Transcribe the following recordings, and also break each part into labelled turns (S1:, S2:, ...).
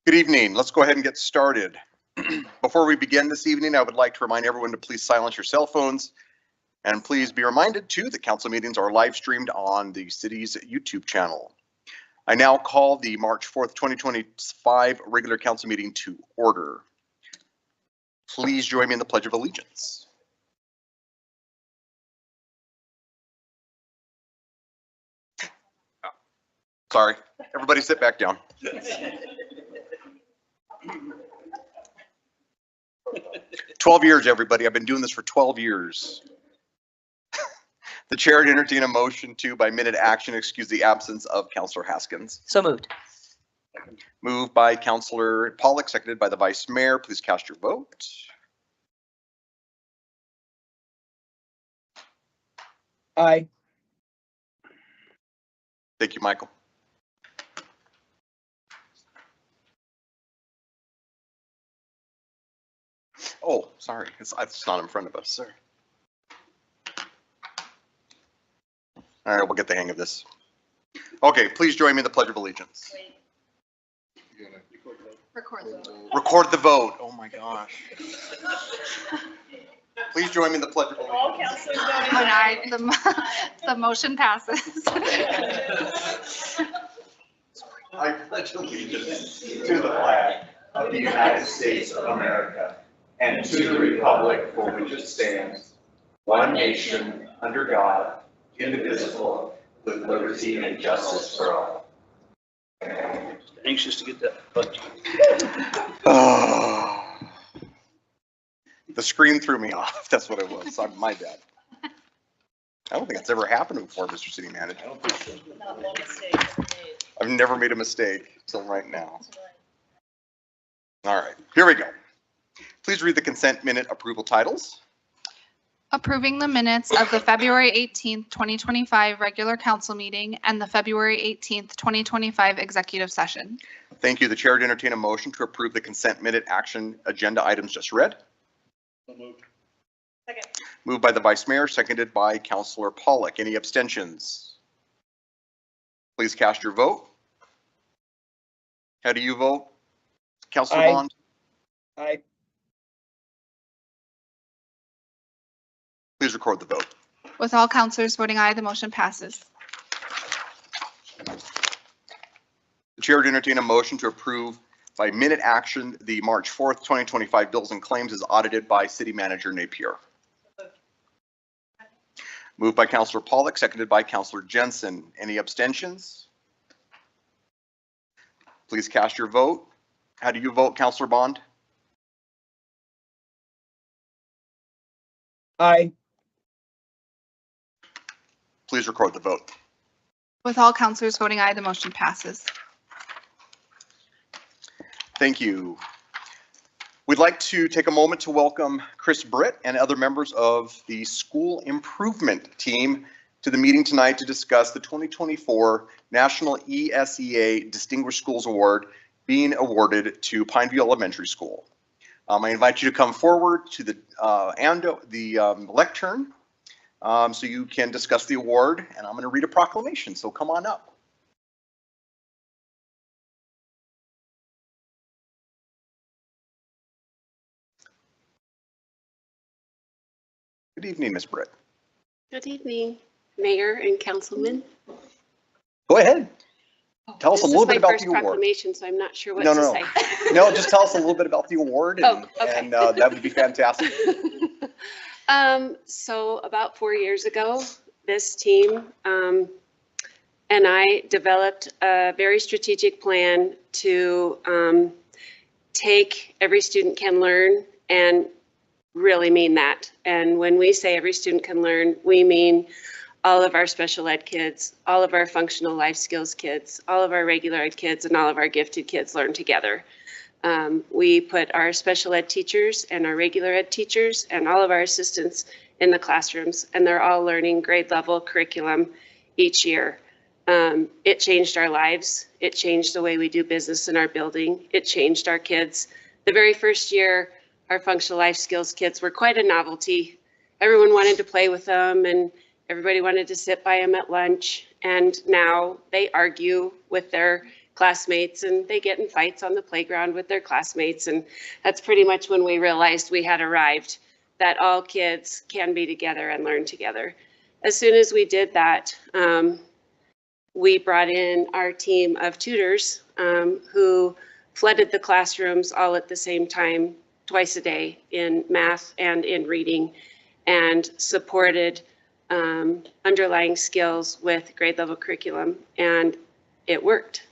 S1: Good evening. Let's go ahead and get started. Before we begin this evening, I would like to remind everyone to please silence your cell phones, and please be reminded too that council meetings are live streamed on the city's YouTube channel. I now call the March 4th, 2025 regular council meeting to order. Please join me in the Pledge of Allegiance. Oh, sorry, everybody sit back down. 12 years, everybody. I've been doing this for 12 years. The chair would entertain a motion to, by minute action, excuse the absence of Councillor Haskins.
S2: So moved.
S1: Moved by Councillor Pollock, seconded by the Vice Mayor. Please cast your vote.
S2: Aye.
S1: Thank you, Michael. Oh, sorry, it's not in front of us, sir. All right, we'll get the hang of this. Okay, please join me in the Pledge of Allegiance.
S3: Record the vote.
S1: Record the vote. Oh my gosh. Please join me in the Pledge of
S3: All
S1: Allegiance.
S3: councilors voting aye. The motion passes.
S4: I pledge allegiance to the flag of the United States of America and to the republic for which it stands, one nation, under God, indivisible, with liberty and justice for all.
S5: Anxious to get that budget.
S1: Oh. The screen threw me off. That's what it was. My bad. I don't think that's ever happened before, Mr. City Manager.
S3: Not one mistake ever made.
S1: I've never made a mistake until right now. All right, here we go. Please read the consent minute approval titles.
S3: Approving the minutes of the February 18th, 2025 regular council meeting and the February 18th, 2025 executive session.
S1: Thank you. The chair would entertain a motion to approve the consent minute action agenda items just read.
S5: So moved.
S3: Second.
S1: Moved by the Vice Mayor, seconded by Councillor Pollock. Any abstentions? Please cast your vote. How do you vote? Councillor
S2: Aye.
S1: Bond?
S2: Aye.
S1: Please record the vote.
S3: With all councilors voting aye, the motion passes.
S1: The chair would entertain a motion to approve by minute action the March 4th, 2025 bills and claims as audited by City Manager Napier. Moved by Councillor Pollock, seconded by Councillor Jensen. Any abstentions? Please cast your vote. How do you vote, Councillor Bond?
S2: Aye.
S1: Please record the vote.
S3: With all councilors voting aye, the motion passes.
S1: Thank you. We'd like to take a moment to welcome Chris Britt and other members of the school improvement team to the meeting tonight to discuss the 2024 National ESEA Distinguished Schools Award being awarded to Pineview Elementary School. I invite you to come forward to the lectern so you can discuss the award, and I'm going to read a proclamation, so come on up. Good evening, Ms. Britt.
S6: Good evening, Mayor and Councilman.
S1: Go ahead. Tell us a little bit about the
S6: This is my first
S1: award.
S6: proclamation, so I'm not sure what
S1: No,
S6: to
S1: no,
S6: say.
S1: No, just tell us a little bit about the award, and,
S6: Oh, okay.
S1: and that would be fantastic.
S6: So about 4 years ago, this team and I developed a very strategic plan to take Every Student Can Learn and really mean that. And when we say every student can learn, we mean all of our special ed kids, all of our functional life skills kids, all of our regular ed kids, and all of our gifted kids learn together. We put our special ed teachers and our regular ed teachers and all of our assistants in the classrooms, and they're all learning grade level curriculum each year. It changed our lives. It changed the way we do business in our building. It changed our kids. The very first year, our functional life skills kids were quite a novelty. Everyone wanted to play with them, and everybody wanted to sit by them at lunch. And now they argue with their classmates, and they get in fights on the playground with their classmates. And that's pretty much when we realized we had arrived, that all kids can be together and learn together. As soon as we did that, we brought in our team of tutors who flooded the classrooms all at the same time, twice a day, in math and in reading, and supported underlying skills with grade level curriculum, and it worked.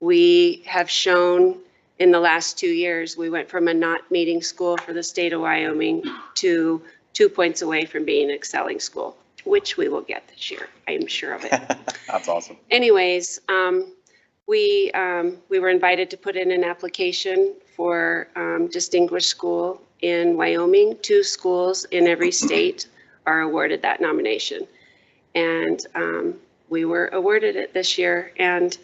S6: We have shown in the last 2 years, we went from a not meeting school for the state of Wyoming to 2 points away from being an excelling school, which we will get this year. I am sure of it.
S1: That's awesome.
S6: Anyways, we were invited to put in an application for distinguished school in Wyoming. 2 schools in every state are awarded that nomination. And we were awarded it this year. And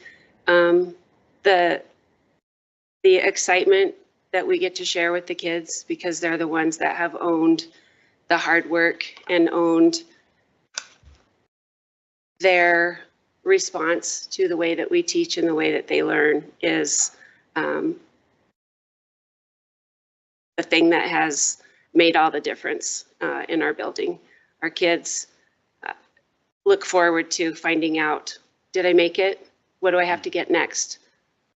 S6: the excitement that we get to share with the kids, because they're the ones that have owned the hard work and owned their response to the way that we teach and the way that they learn, is the thing that has made all the difference in our building. Our kids look forward to finding out, did I make it? What do I have to get next?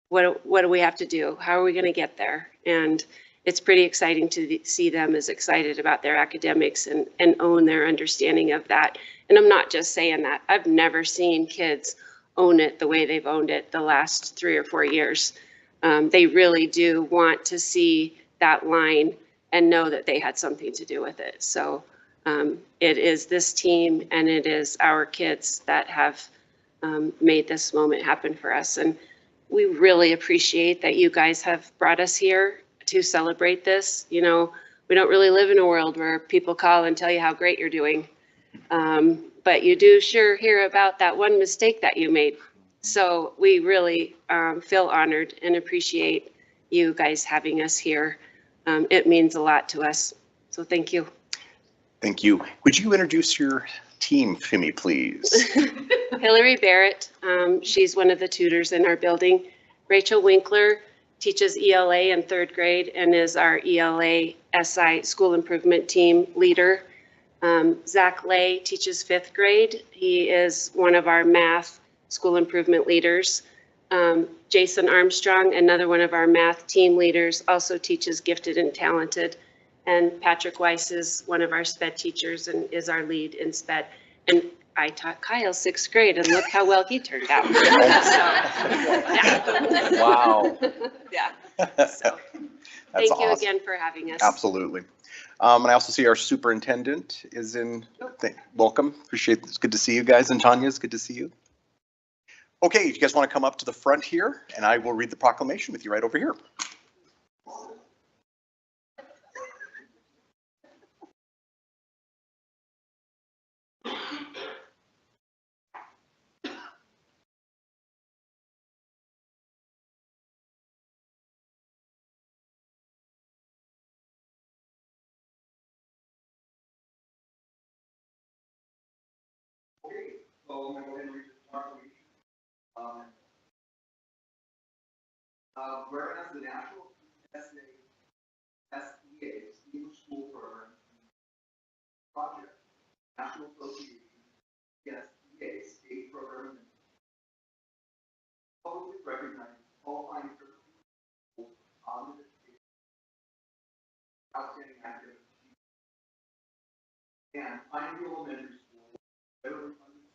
S6: What do we have to do? How are we going to get there? And it's pretty exciting to see them as excited about their academics and own their understanding of that. And I'm not just saying that. I've never seen kids own it the way they've owned it the last 3 or 4 years. They really do want to see that line and know that they had something to do with it. So it is this team and it is our kids that have made this moment happen for us. And we really appreciate that you guys have brought us here to celebrate this. You know, we don't really live in a world where people call and tell you how great you're doing. But you do sure hear about that one mistake that you made. So we really feel honored and appreciate you guys having us here. It means a lot to us. So thank you.
S1: Thank you. Would you introduce your team to me, please?
S6: Hillary Barrett, she's one of the tutors in our building. Rachel Winkler teaches ELA in 3rd grade and is our ELA SI school improvement team leader. Zach Lay teaches 5th grade. He is one of our math school improvement leaders. Jason Armstrong, another one of our math team leaders, also teaches gifted and talented. And Patrick Weiss is one of our SPED teachers and is our lead in SPED. And I taught Kyle 6th grade, and look how well he turned out. So, yeah.
S1: Wow.
S6: Yeah.
S1: That's
S6: So thank you
S1: awesome.
S6: again for having us.
S1: Absolutely. And I also see our superintendent is in. Welcome. Appreciate it. It's good to see you guys. And Tanya, it's good to see you. Okay, if you guys want to come up to the front here, and I will read the proclamation with you right over here. So I'm going to read the proclamation. Whereas the National SEA English School Program Project, National Association, SEA State Program, publicly recognizes qualifying schools on the outstanding academic achievement. And Pineview Elementary School, federally funded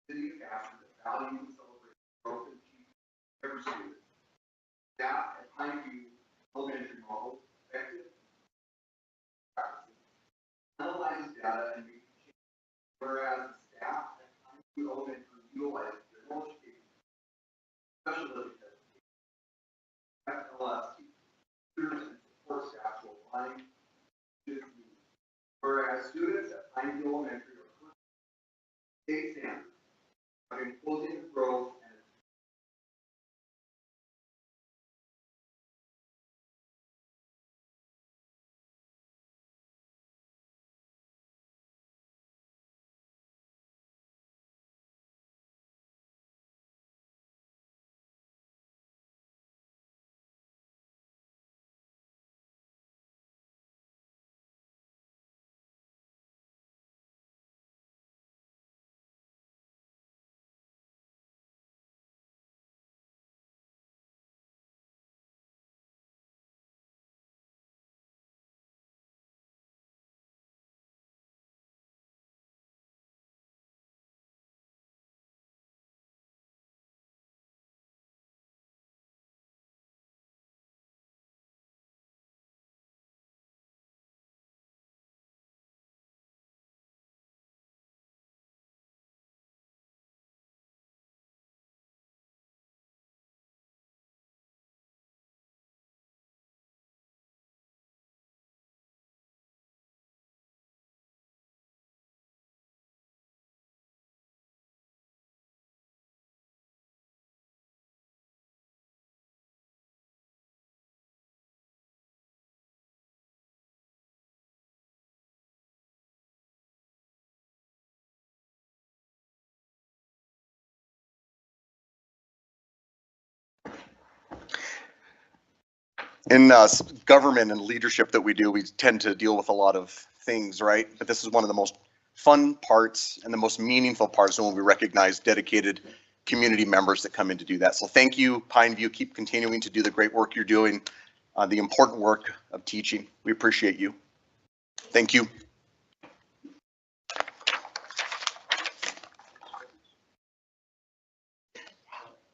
S1: city of Casper that value and celebrate growth and achievement of every student. Staff at Pineview Elementary model effective practices, analyzes data and makes changes. Whereas the staff at Pineview Elementary utilize general education, special education, FLS tutors and support staff to align student needs. Whereas students at Pineview Elementary are currently state standards, having closing the growth In government and leadership that we do, we tend to deal with a lot of things, right? But this is one of the most fun parts and the most meaningful parts when we recognize dedicated community members that come in to do that. So thank you, Pineview. Keep continuing to do the great work you're doing, the important work of teaching. We appreciate you. Thank you.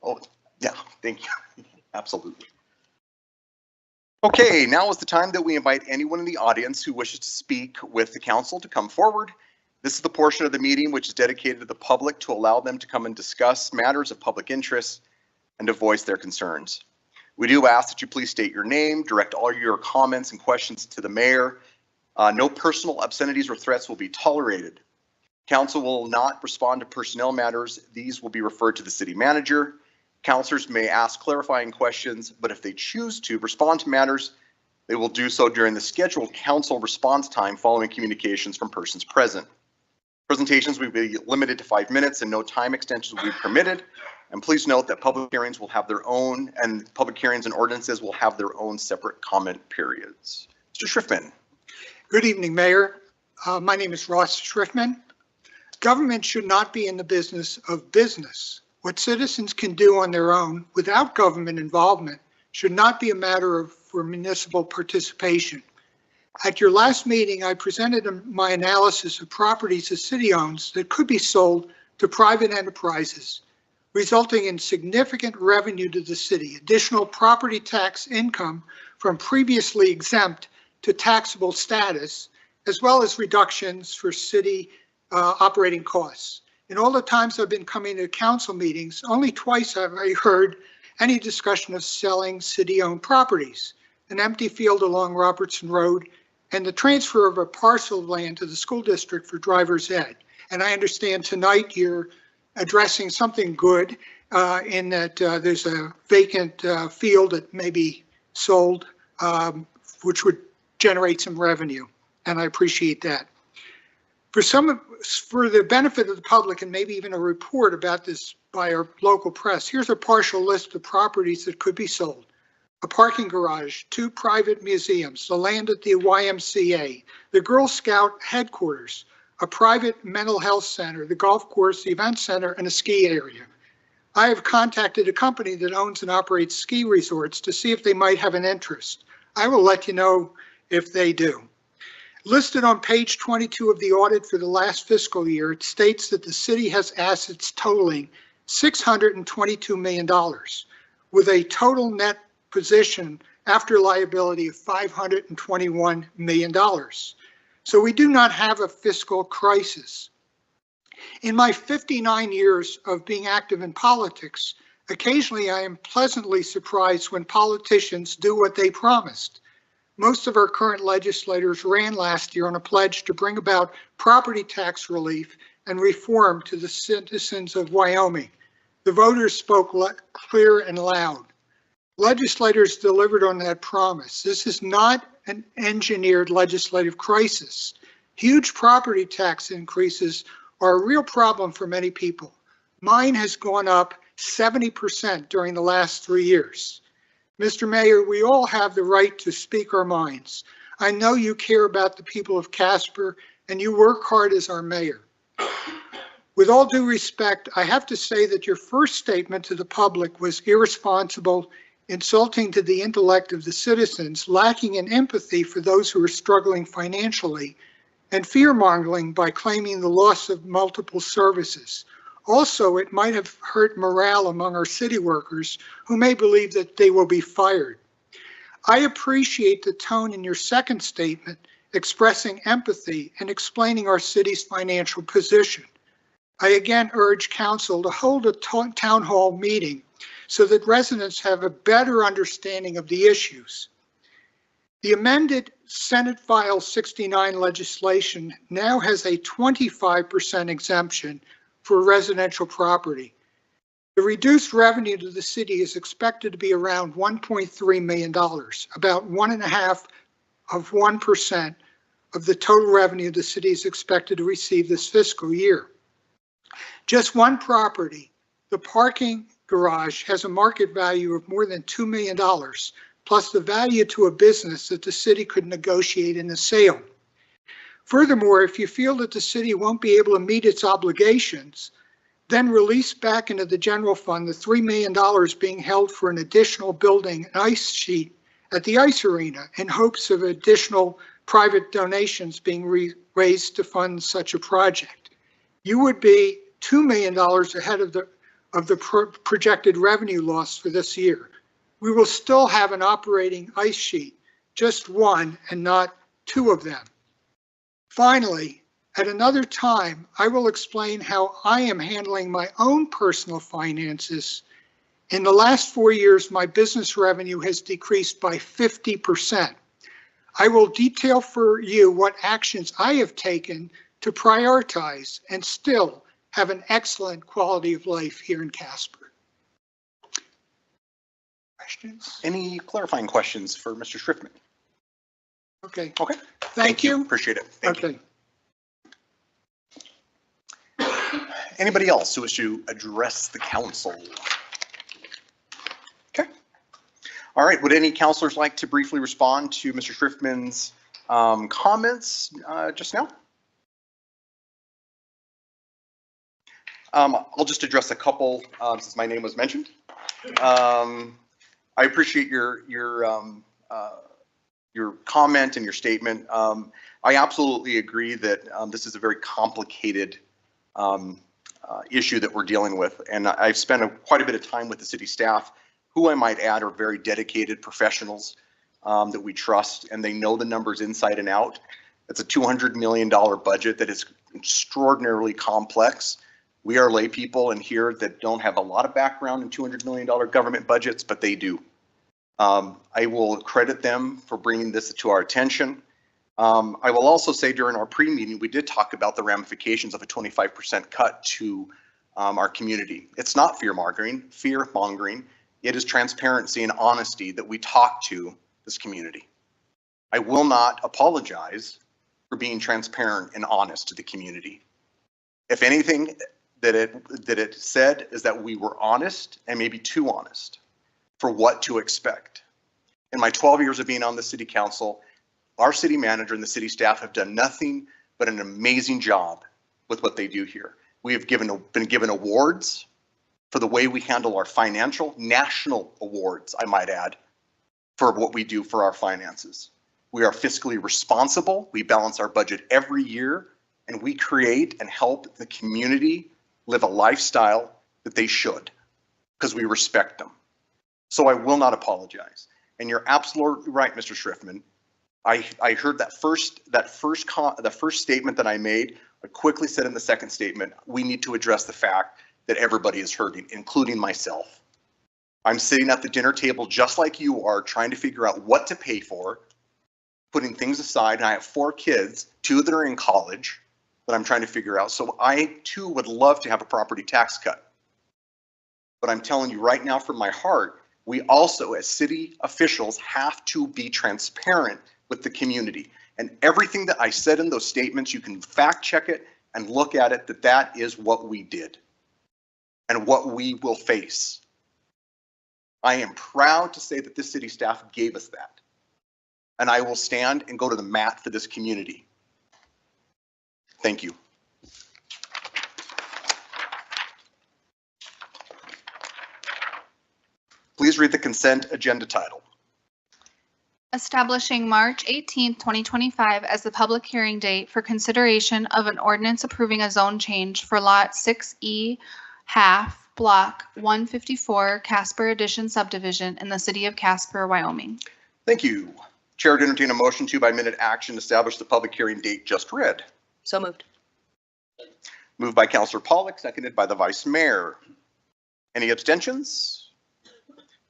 S1: Oh, yeah, thank you. Absolutely. Okay, now is the time that we invite anyone in the audience who wishes to speak with the council to come forward. This is the portion of the meeting which is dedicated to the public to allow them to come and discuss matters of public interest and to voice their concerns. We do ask that you please state your name, direct all your comments and questions to the mayor. No personal obscenities or threats will be tolerated. Council will not respond to personnel matters. These will be referred to the city manager. Councilors may ask clarifying questions, but if they choose to respond to matters, they will do so during the scheduled council response time following communications from persons present. Presentations will be limited to 5 minutes and no time extensions will be permitted. And please note that public hearings will have their own, and public hearings and ordinances will have their own separate comment periods. Mr. Schriftman.
S7: Good evening, Mayor. My name is Ross Schriftman. Government should not be in the business of business. What citizens can do on their own without government involvement should not be a matter for municipal participation. At your last meeting, I presented my analysis of properties the city owns that could be sold to private enterprises, resulting in significant revenue to the city, additional property tax income from previously exempt to taxable status, as well as reductions for city operating costs. In all the times I've been coming to council meetings, only twice have I heard any discussion of selling city-owned properties, an empty field along Robertson Road, and the transfer of a parcel of land to the school district for driver's ed. And I understand tonight you're addressing something good in that there's a vacant field that may be sold, which would generate some revenue, and I appreciate that. For the benefit of the public and maybe even a report about this by our local press, here's a partial list of properties that could be sold. A parking garage, 2 private museums, the land at the YMCA, the Girl Scout headquarters, a private mental health center, the golf course, the event center, and a ski area. I have contacted a company that owns and operates ski resorts to see if they might have an interest. I will let you know if they do. Listed on page 22 of the audit for the last fiscal year, it states that the city has assets totaling $622 million with a total net position after liability of $521 million. So we do not have a fiscal crisis. In my 59 years of being active in politics, occasionally I am pleasantly surprised when politicians do what they promised. Most of our current legislators ran last year on a pledge to bring about property tax relief and reform to the citizens of Wyoming. The voters spoke clear and loud. Legislators delivered on that promise. This is not an engineered legislative crisis. Huge property tax increases are a real problem for many people. Mine has gone up 70% during the last 3 years. Mr. Mayor, we all have the right to speak our minds. I know you care about the people of Casper and you work hard as our mayor. With all due respect, I have to say that your first statement to the public was irresponsible, insulting to the intellect of the citizens, lacking in empathy for those who are struggling financially, and fear-mongering by claiming the loss of multiple services. Also, it might have hurt morale among our city workers who may believe that they will be fired. I appreciate the tone in your second statement, expressing empathy and explaining our city's financial position. I again urge council to hold a town hall meeting so that residents have a better understanding of the issues. The amended Senate File 69 legislation now has a 25% exemption for residential property. The reduced revenue to the city is expected to be around $1.3 million, about 1.5% of the total revenue the city is expected to receive this fiscal year. Just one property, the parking garage, has a market value of more than $2 million, plus the value to a business that the city could negotiate in the sale. Furthermore, if you feel that the city won't be able to meet its obligations, then release back into the general fund the $3 million being held for an additional building and ice sheet at the ice arena in hopes of additional private donations being raised to fund such a project. You would be $2 million ahead of the projected revenue loss for this year. We will still have an operating ice sheet, just one and not two of them. Finally, at another time, I will explain how I am handling my own personal finances. In the last 4 years, my business revenue has decreased by 50%. I will detail for you what actions I have taken to prioritize and still have an excellent quality of life here in Casper. Questions?
S1: Any clarifying questions for Mr. Schriftman?
S7: Okay.
S1: Okay.
S7: Thank you.
S1: Appreciate it. Thank you.
S7: Okay.
S1: Anybody else who wishes to address the council? Okay. All right. Would any councilors like to briefly respond to Mr. Schriftman's comments just now? I'll just address a couple since my name was mentioned. I appreciate your comment and your statement. I absolutely agree that this is a very complicated issue that we're dealing with, and I've spent quite a bit of time with the city staff, who I might add are very dedicated professionals that we trust, and they know the numbers inside and out. It's a $200 million budget that is extraordinarily complex. We are lay people in here that don't have a lot of background in $200 million government budgets, but they do. I will credit them for bringing this to our attention. I will also say during our pre-meeting, we did talk about the ramifications of a 25% cut to our community. It's not fear-mongering. It is transparency and honesty that we talk to this community. I will not apologize for being transparent and honest to the community. If anything that it said is that we were honest and maybe too honest for what to expect. In my 12 years of being on the city council, our city manager and the city staff have done nothing but an amazing job with what they do here. We have been given awards for the way we handle our financial, national awards, I might add, for what we do for our finances. We are fiscally responsible. We balance our budget every year, and we create and help the community live a lifestyle that they should, because we respect them. So I will not apologize. And you're absolutely right, Mr. Schriftman. I heard that first statement that I made. I quickly said in the second statement, we need to address the fact that everybody is hurting, including myself. I'm sitting at the dinner table just like you are, trying to figure out what to pay for, putting things aside, and I have 4 kids, 2 that are in college, that I'm trying to figure out. So I too would love to have a property tax cut. But I'm telling you right now from my heart, we also as city officials have to be transparent with the community. And everything that I said in those statements, you can fact check it and look at it, that is what we did and what we will face. I am proud to say that this city staff gave us that. And I will stand and go to the mat for this community. Thank you. Please read the consent agenda title.
S3: Establishing March 18, 2025 as the public hearing date for consideration of an ordinance approving a zone change for Lot 6E half Block 154 Casper Addition subdivision in the city of Casper, Wyoming.
S1: Thank you. Chair would entertain a motion to by minute action establish the public hearing date just read.
S8: So moved.
S1: Moved by Councilor Pollack, seconded by the Vice Mayor. Any abstentions?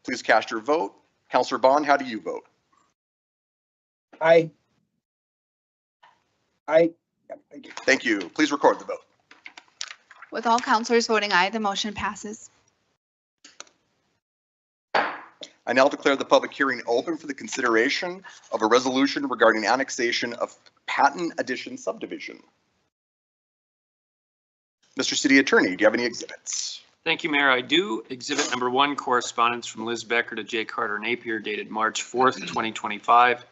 S1: Please cast your vote. Councilor Bond, how do you vote?
S2: Aye. Aye. Thank you.
S1: Thank you. Please record the vote.
S3: With all councilors voting aye, the motion passes.
S1: I now declare the public hearing open for the consideration of a resolution regarding annexation of Patton Addition subdivision. Mr. City Attorney, do you have any exhibits?
S8: Thank you, Mayor. I do. Exhibit number 1, correspondence from Liz Becker to J. Carter Napier dated March 4th, 2025.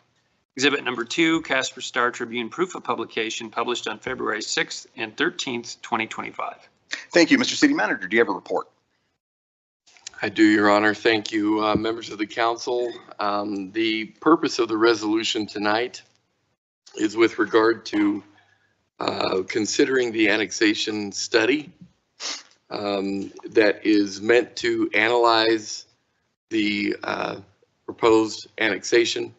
S8: Exhibit number 2, Casper Star Tribune proof of publication published on February 6th and 13th, 2025.
S1: Thank you. Mr. City Manager, do you have a report?
S9: I do, Your Honor. Thank you, members of the council. The purpose of the resolution tonight is with regard to considering the annexation study that is meant to analyze the proposed annexation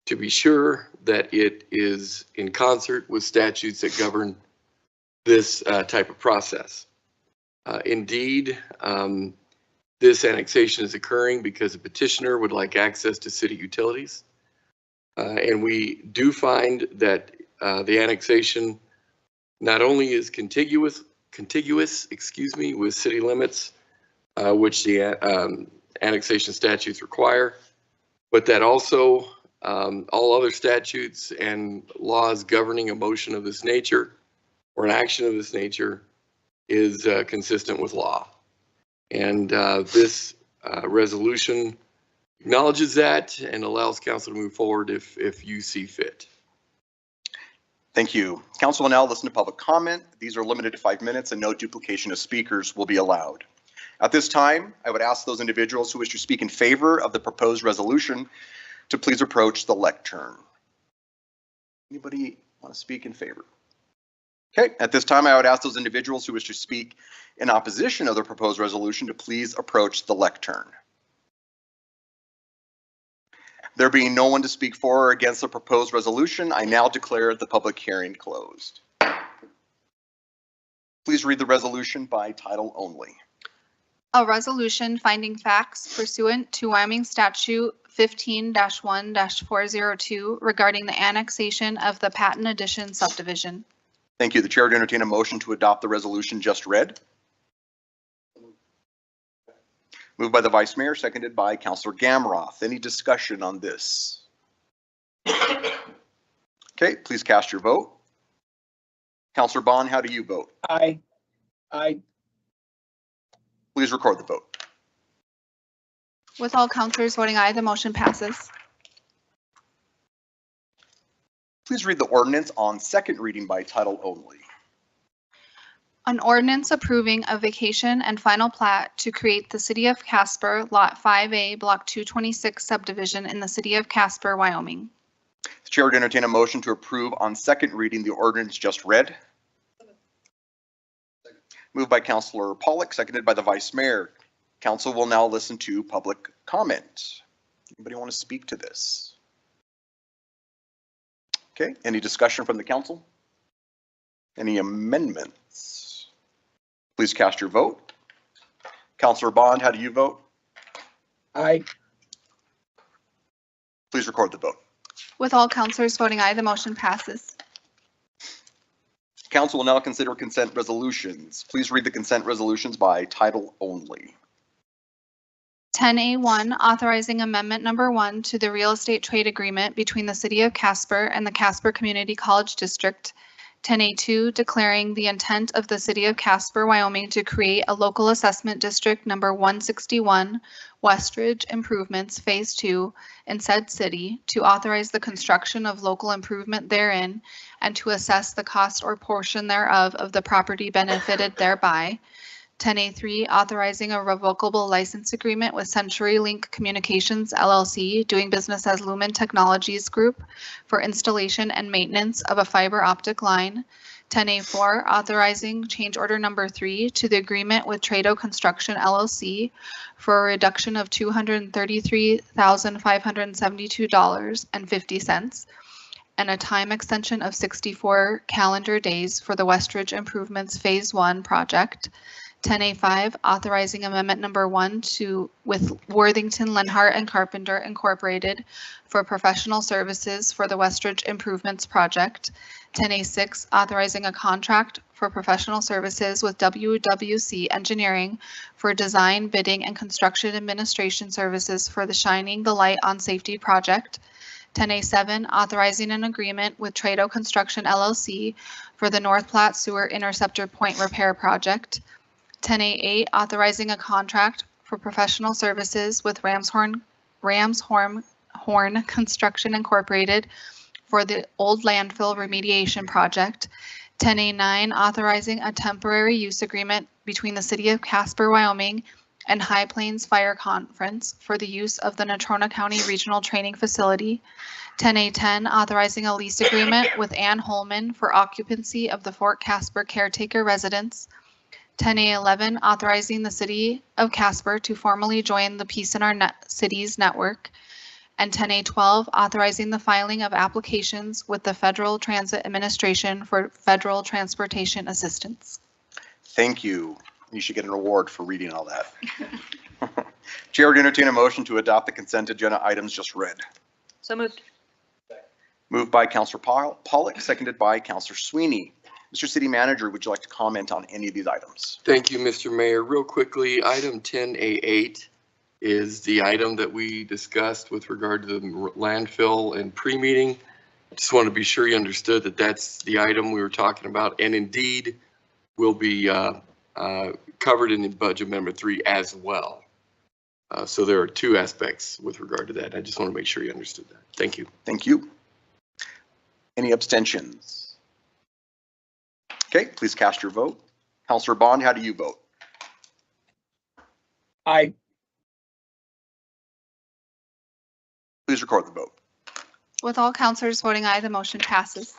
S9: to be sure that it is in concert with statutes that govern this type of process. Indeed, this annexation is occurring because a petitioner would like access to city utilities. And we do find that the annexation not only is contiguous, with city limits, which the annexation statutes require, but that also all other statutes and laws governing a motion of this nature or an action of this nature is consistent with law. And this resolution acknowledges that and allows council to move forward if you see fit.
S1: Thank you. Council will now listen to public comment. These are limited to 5 minutes and no duplication of speakers will be allowed. At this time, I would ask those individuals who wish to speak in favor of the proposed resolution to please approach the lectern. Anybody want to speak in favor? Okay, at this time, I would ask those individuals who wish to speak in opposition of the proposed resolution to please approach the lectern. There being no one to speak for or against the proposed resolution, I now declare the public hearing closed. Please read the resolution by title only.
S3: A resolution finding facts pursuant to Wyoming Statute 15-1-402 regarding the annexation of the Patton Addition subdivision.
S1: Thank you. The chair would entertain a motion to adopt the resolution just read. Moved by the Vice Mayor, seconded by Councilor Gamroth. Any discussion on this? Okay, please cast your vote. Councilor Bond, how do you vote?
S2: Aye. Aye.
S1: Please record the vote.
S3: With all councilors voting aye, the motion passes.
S1: Please read the ordinance on second reading by title only.
S3: An ordinance approving a vacation and final plat to create the City of Casper Lot 5A Block 226 subdivision in the City of Casper, Wyoming.
S1: The chair would entertain a motion to approve on second reading the ordinance just read. Moved by Councilor Pollock, seconded by the Vice Mayor. Council will now listen to public comment. Anybody want to speak to this? Okay, any discussion from the council? Any amendments? Please cast your vote. Councilor Bond, how do you vote?
S2: Aye.
S1: Please record the vote.
S3: With all councilors voting aye, the motion passes.
S1: Council will now consider consent resolutions. Please read the consent resolutions by title only.
S3: 10A1, authorizing amendment number 1 to the real estate trade agreement between the City of Casper and the Casper Community College District. 10A2, declaring the intent of the City of Casper, Wyoming to create a local assessment district number 161, Westridge Improvements Phase 2 in said city, to authorize the construction of local improvement therein and to assess the cost or portion thereof of the property benefited thereby. 10A3, authorizing a revocable license agreement with CenturyLink Communications LLC, doing business as Lumen Technologies Group, for installation and maintenance of a fiber optic line. 10A4, authorizing change order number 3 to the agreement with Trado Construction LLC for a reduction of $233,572.50 and a time extension of 64 calendar days for the Westridge Improvements Phase 1 project. 10A5, authorizing amendment number 1 with Worthington, Lenhart and Carpenter Incorporated for professional services for the Westridge Improvements project. 10A6, authorizing a contract for professional services with WWC Engineering for design, bidding, and construction administration services for the Shining the Light on Safety project. 10A7, authorizing an agreement with Trado Construction LLC for the North Platte Sewer Interceptor Point Repair project. 10A8, authorizing a contract for professional services with Ramshorn Construction Incorporated for the old landfill remediation project. 10A9, authorizing a temporary use agreement between the City of Casper, Wyoming and High Plains Fire Conference for the use of the Natrona County Regional Training Facility. 10A10, authorizing a lease agreement with Ann Holman for occupancy of the Fort Casper caretaker residence. 10A11, authorizing the City of Casper to formally join the Peace in Our Cities network. And 10A12, authorizing the filing of applications with the Federal Transit Administration for federal transportation assistance.
S1: Thank you. You should get an award for reading all that. Chair would entertain a motion to adopt the consent agenda items just read.
S10: So moved.
S1: Moved by Councilor Pollock, seconded by Councilor Sweeney. Mr. City Manager, would you like to comment on any of these items?
S9: Thank you, Mr. Mayor. Real quickly, item 10A8 is the item that we discussed with regard to the landfill and pre-meeting. Just want to be sure you understood that that's the item we were talking about, and indeed will be covered in Budget Amendment 3 as well. So there are two aspects with regard to that. I just want to make sure you understood that. Thank you.
S1: Thank you. Any abstentions? Okay, please cast your vote. Councilor Bond, how do you vote?
S2: Aye.
S1: Please record the vote.
S3: With all councilors voting aye, the motion passes.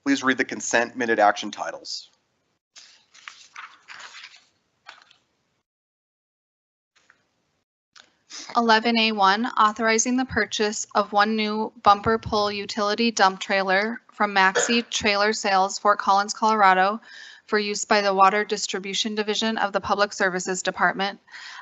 S1: Please read the consent minute action titles.
S3: (11A1), authorizing the purchase of one new bumper pull utility dump trailer from Maxi Trailer Sales, Fort Collins, Colorado, for use by the Water Distribution Division of the Public Services Department.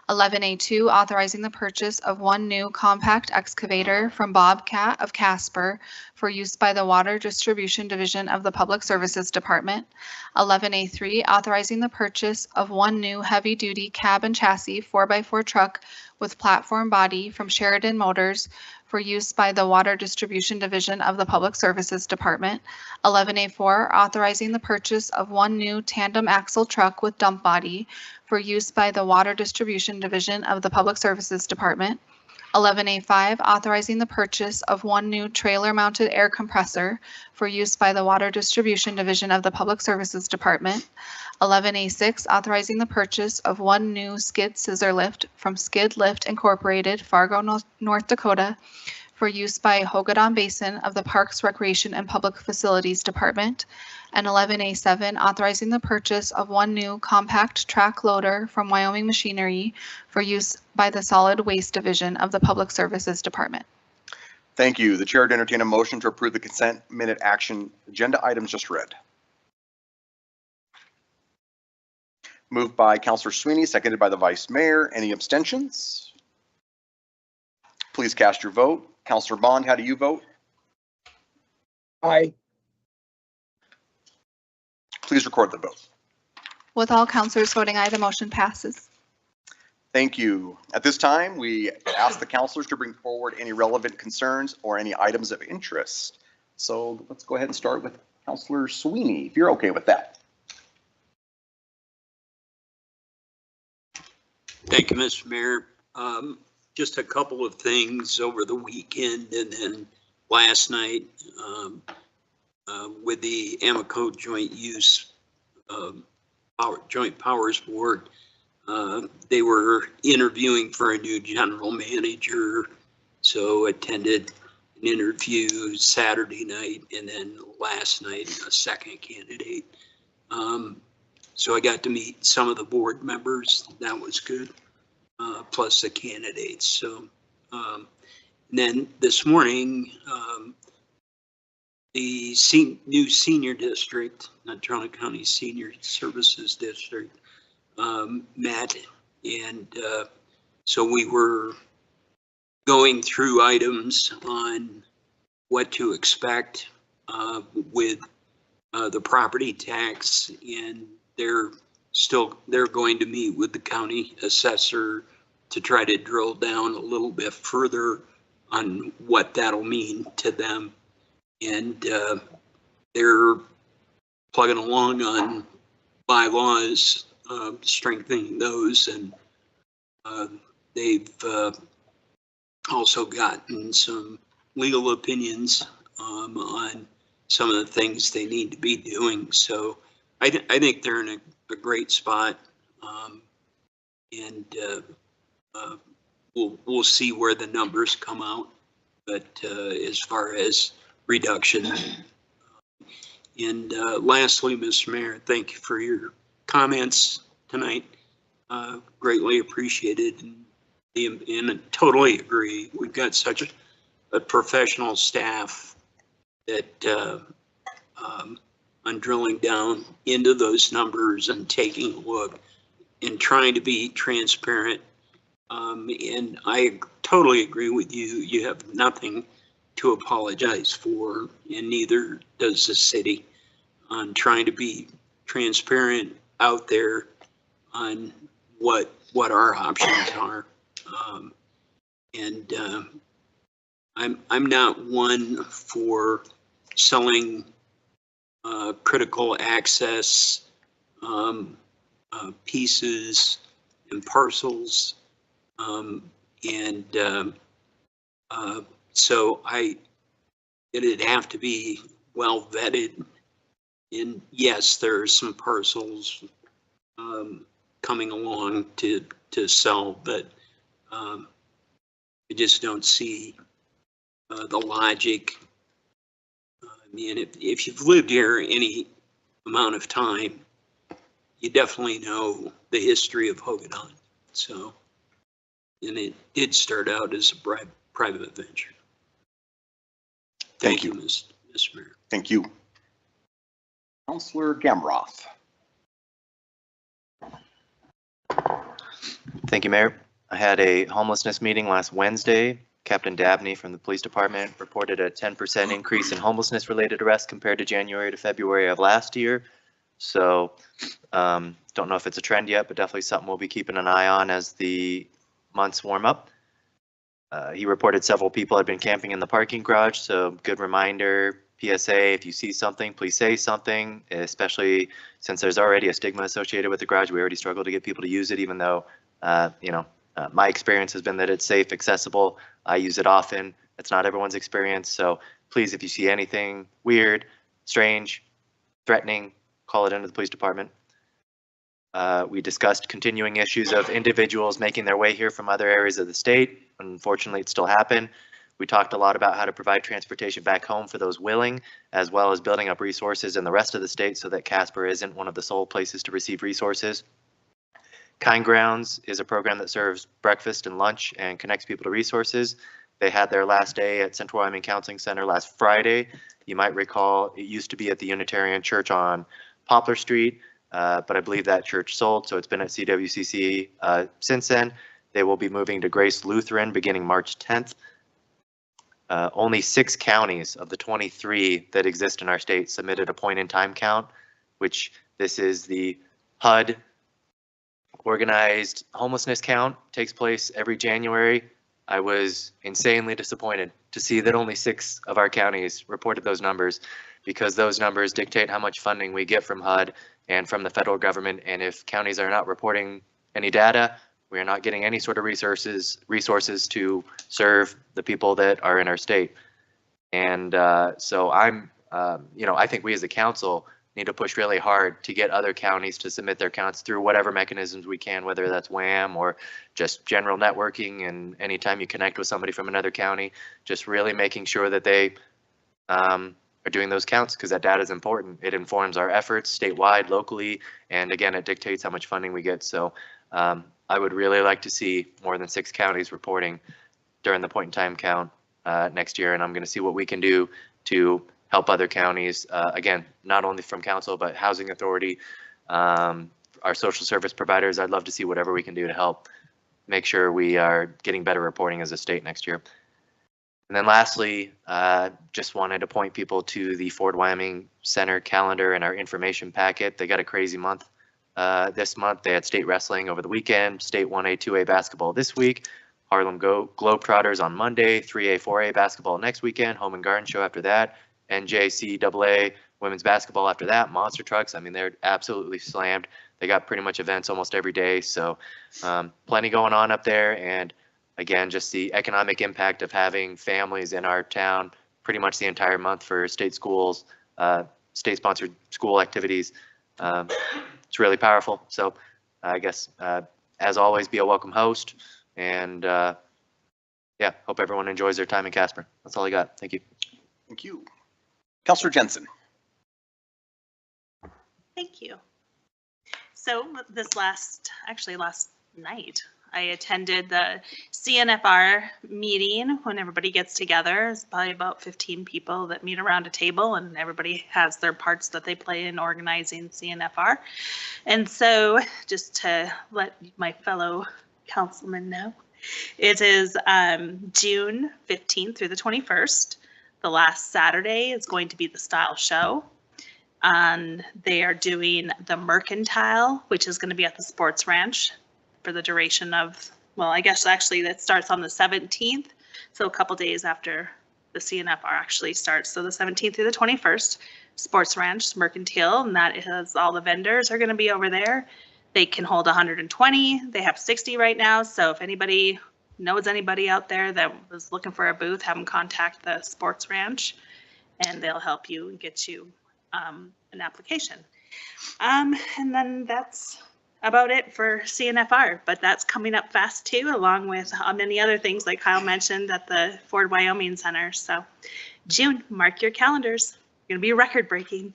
S3: 11A2, authorizing the purchase of one new compact excavator from Bobcat of Casper for use by the Water Distribution Division of the Public Services Department. 11A3, authorizing the purchase of one new heavy-duty cab and chassis 4x4 truck with platform body from Sheridan Motors for use by the Water Distribution Division of the Public Services Department. 11A4, authorizing the purchase of one new tandem axle truck with dump body for use by the Water Distribution Division of the Public Services Department. 11A5, authorizing the purchase of one new trailer-mounted air compressor for use by the Water Distribution Division of the Public Services Department. 11A6, authorizing the purchase of one new skid scissor lift from Skid Lift Incorporated, Fargo, North Dakota, for use by Hogadon Basin of the Parks, Recreation, and Public Facilities Department. And 11A7, authorizing the purchase of one new compact track loader from Wyoming Machinery for use by the Solid Waste Division of the Public Services Department.
S1: Thank you. The chair would entertain a motion to approve the consent minute action agenda items just read. Moved by Councilor Sweeney, seconded by the Vice Mayor. Any abstentions? Please cast your vote. Councilor Bond, how do you vote?
S2: Aye.
S1: Please record the vote.
S3: With all councilors voting aye, the motion passes.
S1: Thank you. At this time, we ask the councilors to bring forward any relevant concerns or any items of interest. So let's go ahead and start with Councilor Sweeney, if you're okay with that.
S11: Thank you, Mr. Mayor. Just a couple of things over the weekend and then last night with the Amoco Joint Use Joint Powers Board. They were interviewing for a new general manager, so attended an interview Saturday night and then last night a second candidate. So I got to meet some of the board members. That was good, plus the candidates. So then this morning, the new senior district, Natrona County Senior Services District, met, and so we were going through items on what to expect with the property tax, and they're going to meet with the county assessor to try to drill down a little bit further on what that'll mean to them. And they're plugging along on bylaws, strengthening those, and they've also gotten some legal opinions on some of the things they need to be doing. So I think they're in a great spot, and we'll see where the numbers come out. But as far as reduction, and lastly, Mr. Mayor, thank you for your comments tonight. Greatly appreciated, and totally agree. We've got such a professional staff that on drilling down into those numbers and taking a look and trying to be transparent. And I totally agree with you. You have nothing to apologize for, and neither does the city, on trying to be transparent out there on what our options are. I'm not one for selling critical access pieces and parcels. So it'd have to be well vetted. And yes, there are some parcels coming along to sell, but I just don't see the logic. I mean, if you've lived here any amount of time, you definitely know the history of Hogadon. So, and it did start out as a private venture.
S1: Thank you.
S11: Mr. Mayor.
S1: Thank you. Councillor Gamroth.
S10: Thank you, Mayor. I had a homelessness meeting last Wednesday. Captain Dabney from the police department reported a 10% increase in homelessness related arrests compared to January to February of last year. So don't know if it's a trend yet, but definitely something we'll be keeping an eye on as the months warm up. He reported several people had been camping in the parking garage. So good reminder, PSA, if you see something, please say something, especially since there's already a stigma associated with the garage. We already struggle to get people to use it, even though, my experience has been that it's safe, accessible. I use it often. It's not everyone's experience. So please, if you see anything weird, strange, threatening, call it into the police department. We discussed continuing issues of individuals making their way here from other areas of the state. Unfortunately, it still happened. We talked a lot about how to provide transportation back home for those willing, as well as building up resources in the rest of the state so that Casper isn't one of the sole places to receive resources. Kind Grounds is a program that serves breakfast and lunch and connects people to resources. They had their last day at Central Wyoming Counseling Center last Friday. You might recall it used to be at the Unitarian Church on Poplar Street, but I believe that church sold, so it's been at CWCC since then. They will be moving to Grace Lutheran beginning March 10th. Only 6 counties of the 23 that exist in our state submitted a point-in-time count, which this is the HUD organized homelessness count, takes place every January. I was insanely disappointed to see that only 6 of our counties reported those numbers, because those numbers dictate how much funding we get from HUD and from the federal government. And if counties are not reporting any data, we are not getting any sort of resources to serve the people that are in our state. And so I think we as a council need to push really hard to get other counties to submit their counts through whatever mechanisms we can, whether that's WHAM or just general networking. And anytime you connect with somebody from another county, just really making sure that they are doing those counts, because that data is important. It informs our efforts statewide, locally, and again, it dictates how much funding we get. So I would really like to see more than 6 counties reporting during the point in time count next year. And I'm going to see what we can do to help other counties, again, not only from council, but housing authority, our social service providers. I'd love to see whatever we can do to help make sure we are getting better reporting as a state next year. And then lastly, just wanted to point people to the Fort Wyoming Center calendar and our information packet. They got a crazy month this month. They had state wrestling over the weekend, state 1A, 2A basketball this week, Harlem Globetrotters on Monday, 3A, 4A basketball next weekend, home and garden show after that, NJCAA women's basketball after that, monster trucks. I mean, they're absolutely slammed. They got pretty much events almost every day. So plenty going on up there. And again, just the economic impact of having families in our town pretty much the entire month for state schools, state-sponsored school activities. It's really powerful. So I guess, as always, be a welcome host. And yeah, hope everyone enjoys their time in Casper. That's all I got. Thank you.
S1: Thank you. Counselor Jensen.
S12: Thank you. So this last night, I attended the CNFR meeting when everybody gets together. It's probably about 15 people that meet around a table, and everybody has their parts that they play in organizing CNFR. And so just to let my fellow councilmen know, it is June 15th through the 21st. The last Saturday is going to be the style show. And they are doing the Mercantile, which is going to be at the Sports Ranch for the duration of, well, I guess actually that starts on the 17th. So a couple days after the CNFR actually starts. So the 17th through the 21st, Sports Ranch, Mercantile, and that has all the vendors are going to be over there. They can hold 120. They have 60 right now. So if anybody knows anybody out there that was looking for a booth, have them contact the Sports Ranch and they'll help you and get you an application. And then that's about it for CNFR, but that's coming up fast too, along with many other things like Kyle mentioned at the Ford Wyoming Center. So June, mark your calendars. Going to be record breaking.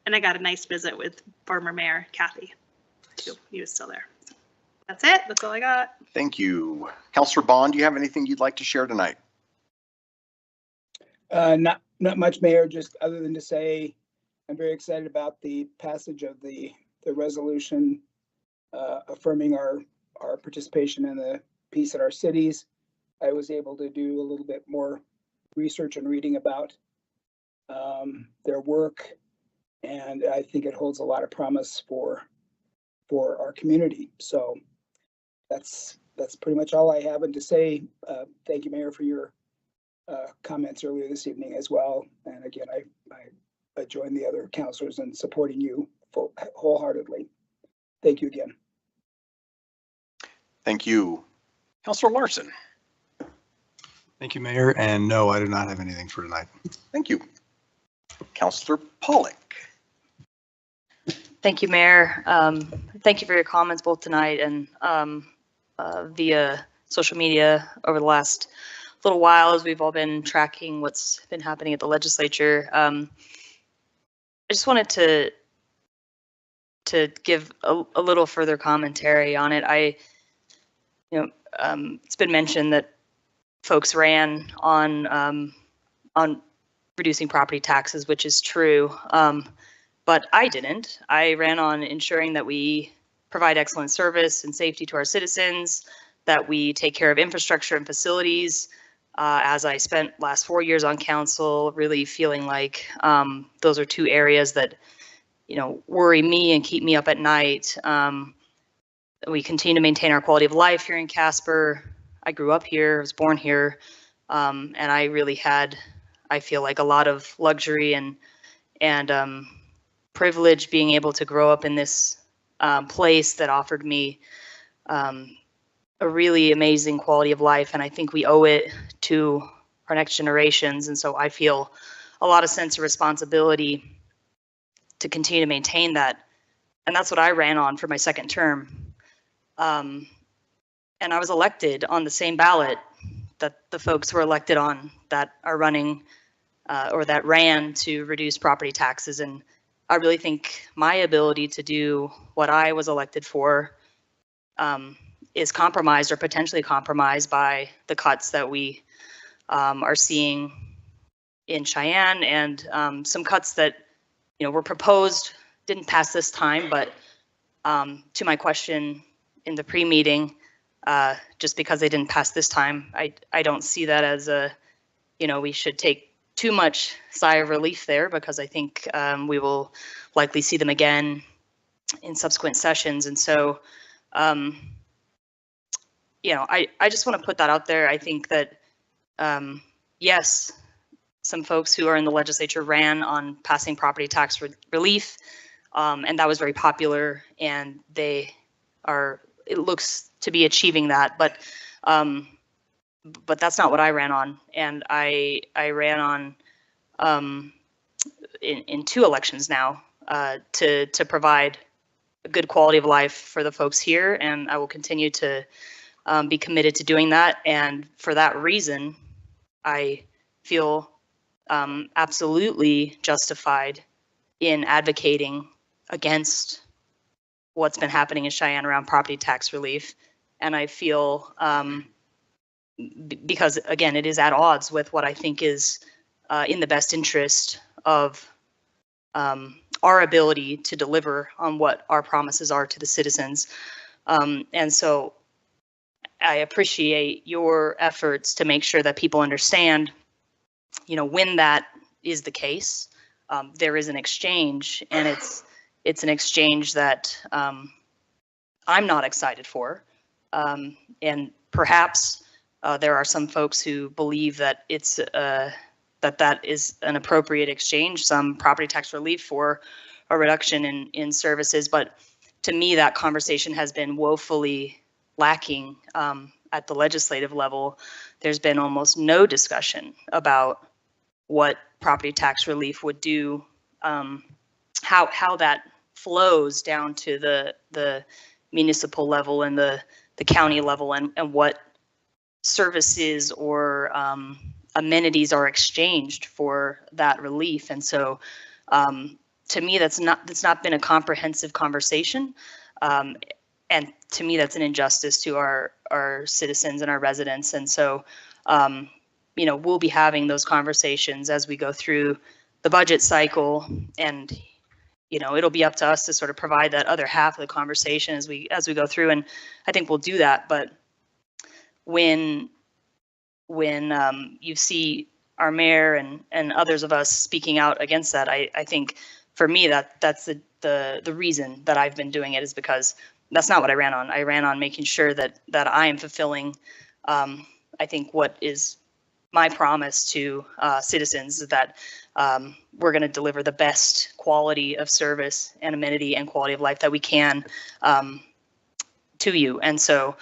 S12: And I got a nice visit with former Mayor Kathy. He was still there. So that's it. That's all I got.
S1: Thank you. Counselor Bond, do you have anything you'd like to share tonight?
S2: Not much, Mayor, just other than to say I'm very excited about the passage of the resolution affirming our participation in the peace in our cities. I was able to do a little bit more research and reading about their work, and I think it holds a lot of promise for our community. So that's pretty much all I have to say. Thank you, Mayor, for your comments earlier this evening as well. And again, I join the other counselors in supporting you wholeheartedly. Thank you again.
S1: Thank you. Counselor Larson.
S13: Thank you, Mayor. And no, I do not have anything for tonight.
S1: Thank you. Counselor Pollock.
S14: Thank you, Mayor. Thank you for your comments both tonight and via social media over the last little while as we've all been tracking what's been happening at the legislature. I just wanted to give a little further commentary on it. It's been mentioned that folks ran on reducing property taxes, which is true. But I didn't. I ran on ensuring that we provide excellent service and safety to our citizens, that we take care of infrastructure and facilities. As I spent last 4 years on council, really feeling like those are two areas that, worry me and keep me up at night. We continue to maintain our quality of life here in Casper. I grew up here, was born here, and I really had, I feel like, a lot of luxury and privilege being able to grow up in this place that offered me a really amazing quality of life. And I think we owe it to our next generations. And so I feel a lot of sense of responsibility to continue to maintain that. And that's what I ran on for my second term. And I was elected on the same ballot that the folks were elected on that are running or that ran to reduce property taxes. And I really think my ability to do what I was elected for is compromised or potentially compromised by the cuts that we are seeing in Cheyenne and some cuts that were proposed, didn't pass this time, but to my question in the pre-meeting, just because they didn't pass this time, I don't see that as we should take too much sigh of relief there, because I think we will likely see them again in subsequent sessions. And so I just want to put that out there. I think that, yes, some folks who are in the legislature ran on passing property tax relief, and that was very popular, and they are, it looks to be achieving that, but that's not what I ran on. And I ran on in 2 elections now to provide a good quality of life for the folks here, and I will continue to be committed to doing that. And for that reason, I feel absolutely justified in advocating against what's been happening in Cheyenne around property tax relief. And I feel, because again, it is at odds with what I think is in the best interest of our ability to deliver on what our promises are to the citizens. And so I appreciate your efforts to make sure that people understand, you know, when that is the case, there is an exchange, and it's an exchange that I'm not excited for. And perhaps there are some folks who believe that it's that is an appropriate exchange, some property tax relief for a reduction in services. But to me, that conversation has been woefully lacking at the legislative level. There's been almost no discussion about what property tax relief would do, how that flows down to the municipal level and the county level, and what services or amenities are exchanged for that relief. And so to me, that's not been a comprehensive conversation. And to me, that's an injustice to our citizens and our residents. And so, you know, we'll be having those conversations as we go through the budget cycle, and, you know, it'll be up to us to sort of provide that other half of the conversation as we go through. And I think we'll do that. But when you see our mayor and others of us speaking out against that, I think for me that's the reason that I've been doing it, is because that's not what I ran on. I ran on making sure that I am fulfilling, I think, what is my promise to citizens, that we're going to deliver the best quality of service and amenity and quality of life that we can to you. And so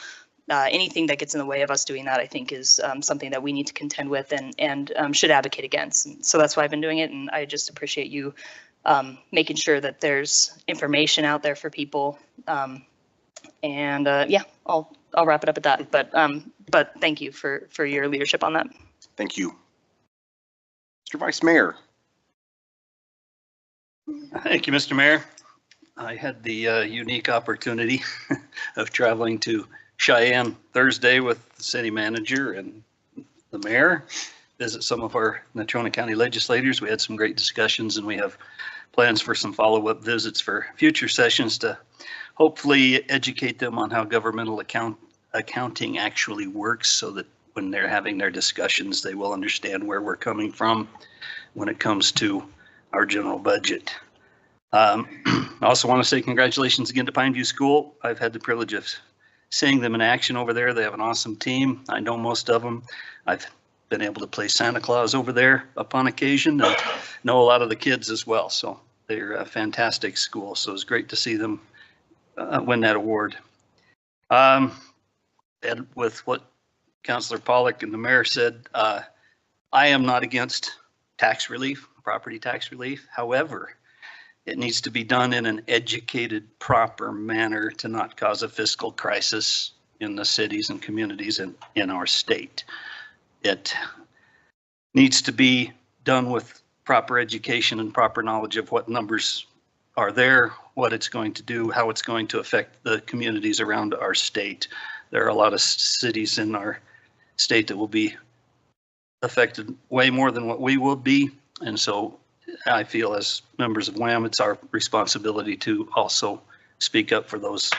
S14: anything that gets in the way of us doing that, I think, is something that we need to contend with and should advocate against. And so that's why I've been doing it. And I just appreciate you making sure that there's information out there for people. And yeah, I'll wrap it up at that. But thank you for your leadership on that.
S1: Thank you. Mr. Vice Mayor.
S5: Thank you, Mr. Mayor. I had the unique opportunity of traveling to Cheyenne Thursday with the city manager and the mayor, visit some of our Natrona County legislators. We had some great discussions, and we have plans for some follow-up visits for future sessions to hopefully educate them on how governmental accounting actually works, so that when they're having their discussions, they will understand where we're coming from when it comes to our general budget. I also want to say congratulations again to Pineview School. I've had the privilege of seeing them in action over there. They have an awesome team. I know most of them. I've been able to play Santa Claus over there upon occasion, and know a lot of the kids as well. So they're a fantastic school. So it's great to see them win that award. And with what Councilor Pollack and the mayor said, I am not against tax relief, property tax relief. However, it needs to be done in an educated, proper manner to not cause a fiscal crisis in the cities and communities in our state. It needs to be done with proper education and proper knowledge of what numbers are there, what it's going to do, how it's going to affect the communities around our state. There are a lot of cities in our state that will be affected way more than what we will be. And so I feel, as members of WHAM, it's our responsibility to also speak up for those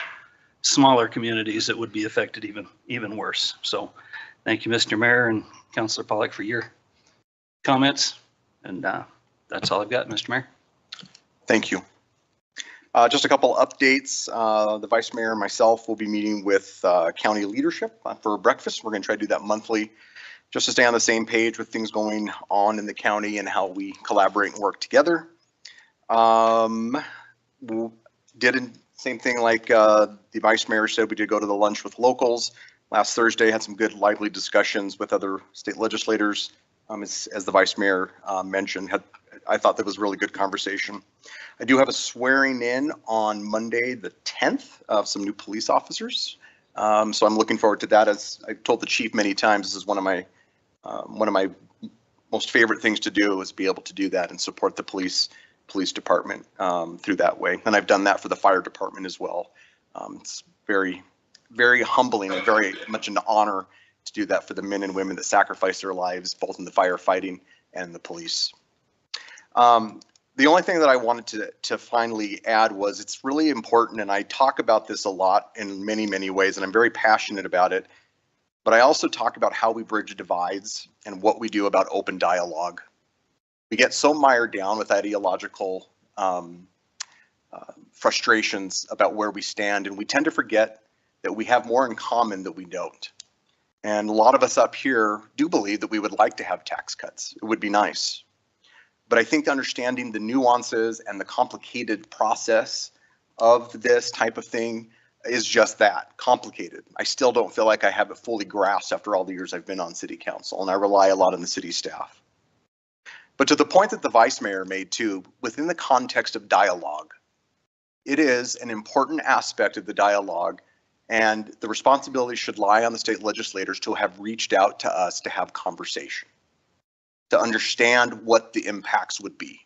S5: smaller communities that would be affected even worse. So thank you, Mr. Mayor and Councilor Pollack, for your comments. And that's all I've got, Mr. Mayor.
S1: Thank you. Just a couple updates. The Vice Mayor and myself will be meeting with county leadership for breakfast. We're going to try to do that monthly. just to stay on the same page with things going on in the county and how we collaborate and work together. Same thing like the vice mayor said, we did go to the lunch with locals last Thursday, had some good lively discussions with other state legislators. As the vice mayor mentioned, I thought that was a really good conversation. I do have a swearing in on Monday, the 10th, of some new police officers. So I'm looking forward to that. As I've told the chief many times, this is one of my most favorite things to do, is be able to do that and support the police department through that way. And I've done that for the fire department as well. It's very, very humbling and very much an honor to do that for the men and women that sacrifice their lives, both in the firefighting and the police. The only thing that I wanted to finally add was it's really important, and I talk about this a lot in many, many ways, and I'm very passionate about it, but I also talk about how we bridge divides and what we do about open dialogue. We get so mired down with ideological frustrations about where we stand, and we tend to forget that we have more in common than we don't. And a lot of us up here do believe that we would like to have tax cuts. It would be nice. But I think understanding the nuances and the complicated process of this type of thing is just that, complicated. I still don't feel like I have it fully grasped after all the years I've been on city council, and I rely a lot on the city staff. But to the point that the vice mayor made too, within the context of dialogue, it is an important aspect of the dialogue, and the responsibility should lie on the state legislators to have reached out to us to have conversation, to understand what the impacts would be.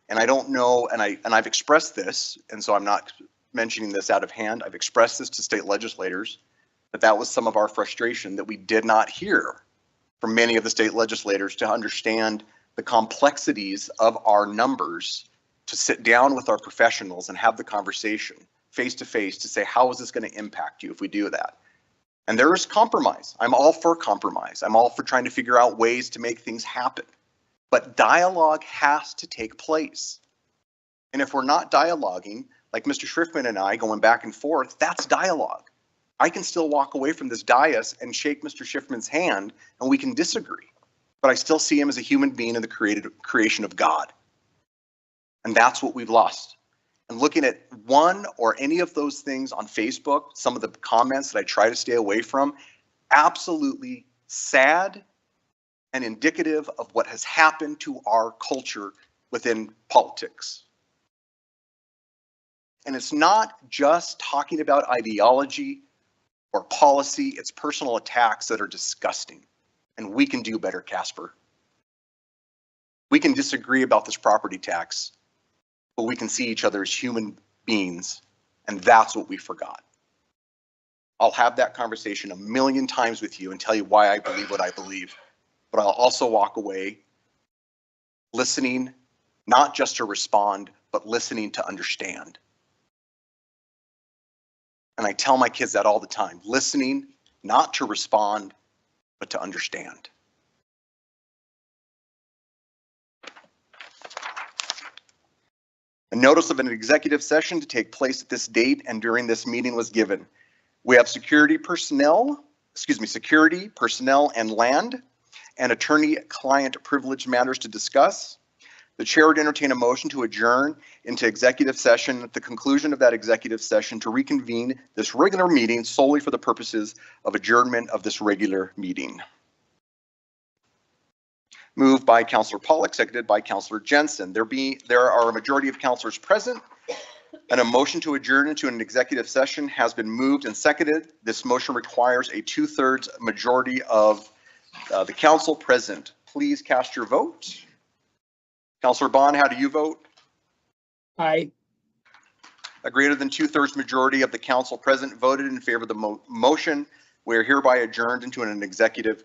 S1: And I don't know, and I've expressed this, and so I'm not mentioning this out of hand. I've expressed this to state legislators, that was some of our frustration, that we did not hear from many of the state legislators to understand the complexities of our numbers, to sit down with our professionals and have the conversation face to face to say, how is this going to impact you if we do that? And there is compromise. I'm all for compromise. I'm all for trying to figure out ways to make things happen. But dialogue has to take place. And if we're not dialoguing, like Mr. Schriftman and I going back and forth, that's dialogue. I can still walk away from this dais and shake Mr. Schriftman's hand and we can disagree. But I still see him as a human being in the creation of God. And that's what we've lost. And looking at one or any of those things on Facebook, some of the comments that I try to stay away from, absolutely sad and indicative of what has happened to our culture within politics. And it's not just talking about ideology or policy, it's personal attacks that are disgusting. And we can do better, Casper. We can disagree about this property tax, but we can see each other as human beings, and that's what we forgot. I'll have that conversation a million times with you and tell you why I believe what I believe, but I'll also walk away listening, not just to respond, but listening to understand. And I tell my kids that all the time, listening, not to respond, but to understand. A notice of an executive session to take place at this date and during this meeting was given. We have security, personnel, and land, and attorney-client privilege matters to discuss. The chair would entertain a motion to adjourn into executive session at the conclusion of that executive session to reconvene this regular meeting solely for the purposes of adjournment of this regular meeting. Moved by Councillor Pollock, seconded by Councillor Jensen. There are a majority of councillors present, and a motion to adjourn into an executive session has been moved and seconded. This motion requires a 2/3 majority of the council present. Please cast your vote. Councillor Bond, how do you vote?
S2: Aye.
S1: A greater than 2/3 majority of the council present voted in favor of the motion. We are hereby adjourned into an executive